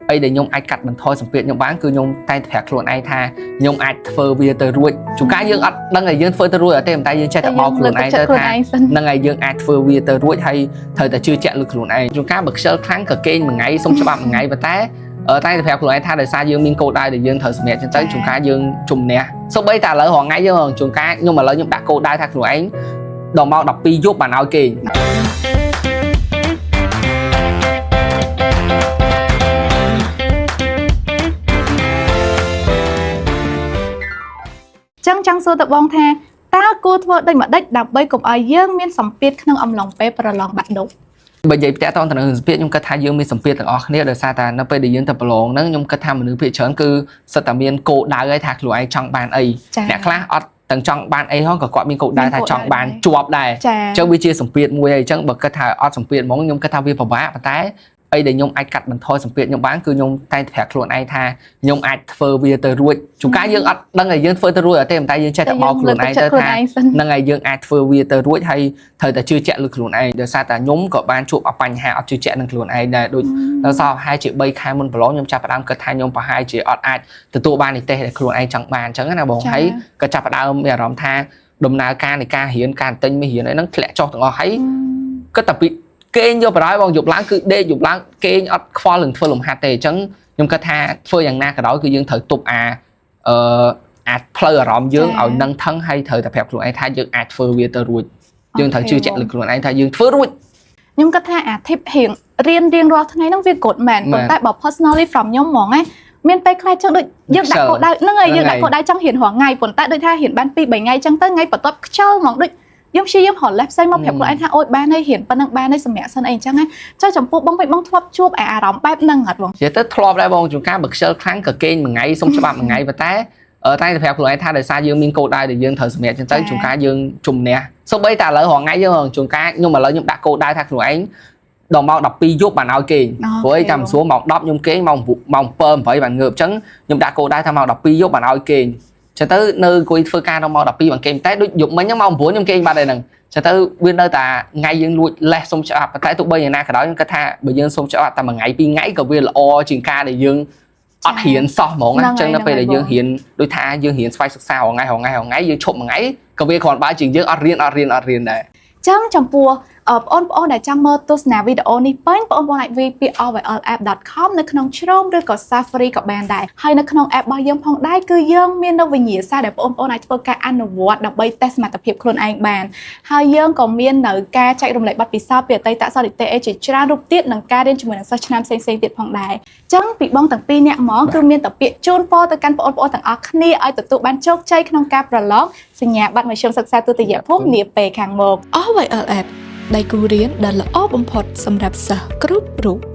អីដែលខ្ញុំអាចកាត់បន្ថយសម្ពាធខ្ញុំបានគឺខ្ញុំតែប្រាប់ខ្លួនឯងថាខ្ញុំអាចធ្វើវាទៅរួចជួនកាលយើងអត់ដឹងថាយើងធ្វើទៅរួចអត់ទេតែយើងចេះតែបោកខ្លួនឯងទៅថាហ្នឹងហើយយើងអាចធ្វើវាទៅរួចហើយត្រូវតែជឿជាក់លើខ្លួនឯងជួនកាលបើខ្ជិលខ្លាំងក៏គេងមួយថ្ងៃសុំច្បាប់មួយថ្ងៃប៉ុន្តែតែប្រាប់ខ្លួនឯងថាដោយសារយើងមានគោលដៅដែលយើងត្រូវសម្រេចចឹងទៅជួនកាលយើងជំនះសូម្បីតែឥឡូវរាល់ថ្ងៃយើងជួនកាលខ្ញុំឥឡូវខ្ញុំដាក់គោលដៅថាខ្លួនឯងដល់ម៉ោង12យប់បានឲ្យគេងចឹងចង់សួរតបងថាតើគួរធ្វើដូចម្ដេចដើម្បីកុំឲ្យយើងមានសម្ពាធក្នុងអំឡុងពេលប្រឡងបាក់ឌុបបើនិយាយផ្ទាក់តទៅនឹងសម្ពាធខ្ញុំគិតថាយើងមានសម្ពាធទាំងអស់គ្នាដោយសារតែនៅពេលដែលយើងទៅប្រឡងហ្នឹងខ្ញុំគិតថាមនុស្សភាគច្រើនគឺសិតតែមានគោលដៅឲ្យថាខ្លួនឯងចង់បានអីអ្នកខ្លះអត់ទាំងចង់បានអីហងក៏គាត់មានគោលដៅថាចង់បានជាប់ដែរអញ្ចឹងវាជាសម្ពាធមួយហើយអញ្ចឹងបើគិតថាអត់សម្ពាធហ្មងខ្ញុំគិតថាវាពិបាកប៉ុន្តែអីដែលខ្ញុំអាចកាត់បន្ថយសម្ពាធខ្ញុំបានគឺខ្ញុំតែប្រាប់ខ្លួនឯងថាខ្ញុំអាចធ្វើវាទៅរួចជួនកាលយើងអត់ដឹងថាយើងធ្វើទៅរួចអត់ទេតែយើងចេះតែបោកខ្លួនឯងទៅថាហ្នឹងហើយយើងអាចធ្វើវាទៅរួចហើយត្រូវតែជឿជាក់លើខ្លួនឯងដោយសារតែខ្ញុំក៏បានជួបបញ្ហាអត់ជឿជាក់នឹងខ្លួនឯងដែរដូចដល់សោះប្រហែលជា3ខែមុនប្រឡងខ្ញុំចាប់ផ្ដើមគិតថាខ្ញុំប្រហែលជាអត់អាចទទួលបាននីតិដែលខ្លួនឯងចង់បានអញ្ចឹងណាបងហើយក៏ចាប់ផ្ដើមមានអារម្មណ៍ថាដំណើរការនៃការរៀនការទិញមេរៀនអីហ្នឹងធ្លាក់ចុះទាំងអស់ហើយគិតតែពីគេងយកបរហើយបងយប់ឡើងគឺដេកយប់ឡើងគេងអត់ខ្វល់នឹងធ្វើលំហាត់ទេអញ្ចឹងខ្ញុំគិតថាធ្វើយ៉ាងណាក៏ដោយគឺយើងត្រូវទប់អាចផ្លូវអារម្មណ៍យើងឲ្យនឹងថឹងហើយត្រូវតែប្រាប់ខ្លួនឯងថាយើងអាចធ្វើវាទៅរួចយើងត្រូវជឿជាក់លើខ្លួនឯងថាយើងធ្វើរួចខ្ញុំគិតថាអា tip រៀនរាល់ថ្ងៃហ្នឹងវា good មែនប៉ុន្តែបើ personally from ខ្ញុំហ្មងណាមានពេលខ្លះចឹងដូចយើងដាក់គោលដៅហ្នឹងហើយយើងដាក់គោលដៅចង់រៀនរាល់ថ្ងៃប៉ុន្តែដូចថារៀនបាន 2-3 ថ្ងៃចឹងទៅថ្ងៃបន្ទាប់ខ្ជិលហ្មងដូចខ្ញុំព្យាយាមរកលេសផ្សេងមកប្រាប់ខ្លួនឯងថាអូយបានហើយរៀនប៉ុណ្ណឹងបានហើយសម្រាប់សិនអីអញ្ចឹងណាចុះចំពោះបងធ្លាប់ជួបអារម្មណ៍បែបហ្នឹងអត់បងនិយាយទៅធ្លាប់ដែរបងជួនកាលបើខ្ជិលខ្លាំងក៏គេងមួយថ្ងៃសុំច្បាប់មួយថ្ងៃប៉ុន្តែតែប្រាប់ខ្លួនឯងថាដោយសារយើងមានគោលដៅដែលយើងត្រូវសម្រេចអញ្ចឹងទៅជួនកាលយើងជំនះសូម្បីតែឥឡូវរាល់ថ្ងៃយើងជួនកាលខ្ញុំឥឡូវខ្ញុំដាក់គោលដៅថាខ្លួនឯងដល់ម៉ោង12យប់បានឲ្យគេងព្រោះឯងតាមស្រួលម៉ោង10ខ្ញុំគេងម៉ោង7 8បានងើបអញ្ចឹងខ្ញុំដាក់គោលដៅថាម៉ោង12យប់បានឲ្យគេងចឹងទៅនៅអង្គុយធ្វើការដល់ម៉ោង12បានគេងតែដូចយប់មិញម៉ោង9ខ្ញុំគេងបាត់ហើយហ្នឹងចឹងទៅវានៅតែថ្ងៃយើងលួចលេសសុំច្បាប់តែទោះបីយ៉ាងណាក៏ដោយខ្ញុំគិតថាបើយើងសុំច្បាប់តែមួយថ្ងៃពីរថ្ងៃក៏វាល្អជាងការដែលយើងអត់រៀនសោះហ្មងណាចឹងនៅពេលដែលយើងរៀនដូចថាយើងរៀនស្វ័យសិក្សារាល់ថ្ងៃយើងឈប់មួយថ្ងៃក៏វាគ្រាន់បើជាងយើងអត់រៀនដែរចឹងចំពោះបងប្អូនដែលចង់មើលទស្សនាវីដេអូនេះពេញបងប្អូនអាចវាយពាក្យ orwell.app.com នៅក្នុង Chrome ឬក៏ Safari ក៏បានដែរហើយនៅក្នុង app របស់យើងផងដែរគឺយើងមាននៅវិញ្ញាសាដែលបងប្អូនអាចធ្វើការអនុវត្តដើម្បីតេស្តសមត្ថភាពខ្លួនឯងបានហើយយើងក៏មាននៅការចែករំលែកបទពិសោធន៍ពីអតីតសិស្សនិស្សិតជាច្រើនរូបទៀតនិងការរៀនជាមួយនឹងសិស្សឆ្នាំផ្សេងៗទៀតផងដែរចឹងពីបងទាំងពីរនាក់ហ្មងគឺមានតែពាក្យជូនពរទៅកាន់បងប្អូនទាំងអស់គ្នាឲ្យទទួលបានជោគជ័យក្នុងការប្រឡងសញ្ញាបត្រមធ្យមសិក្សាទុតិយភូមិនាពេលខាងមុខ Orwell App ដៃគូរៀនដ៏ល្អបំផុតសម្រាប់សិស្សគ្រប់រូប